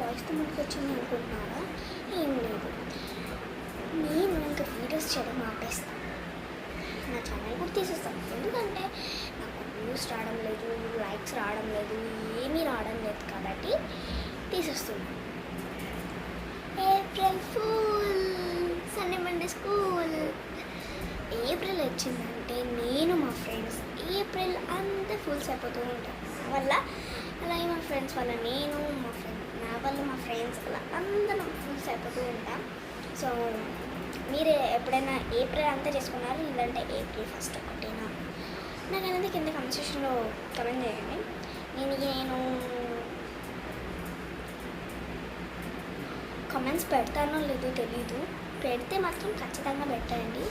వాయిస్తో ముందుకు వచ్చింది అనుకుంటున్నారా? ఏం లేదు, నేను ఇంకా వీడియోస్ చేయడం ఆపేస్తాను, నా ఛానల్ కూడా తీసేస్తాను. ఎందుకంటే నాకు వ్యూస్ రావడం లేదు, లైక్స్ రావడం లేదు, ఏమీ రావడం లేదు కాబట్టి తీసేస్తున్నాను. April fool, Sunday Monday school. April వచ్చిందంటే నేను మా ఫ్రెండ్స్ ఏప్రిల్ అంతా ఫుల్స్ అయిపోతూ ఉంటాం వల్ల, అలాగే మా ఫ్రెండ్స్ వల్ల నేను, నా వల్ల మా ఫ్రెండ్స్ అలా అందరం ఫుల్స్ అయిపోతూ ఉంటాం. సో మీరు ఎప్పుడైనా ఏప్రిల్ అంతా చేసుకున్నారు, లేదంటే ఏప్రిల్ ఫస్ట్ ఒకటేనా? నాకు అనేది కింద కమెంట్ సెక్షన్లో కమెంట్ చేయండి. నేను కమెంట్స్ పెడతానో లేదో తెలీదు, పెడితే మాత్రం ఖచ్చితంగా పెట్టండి.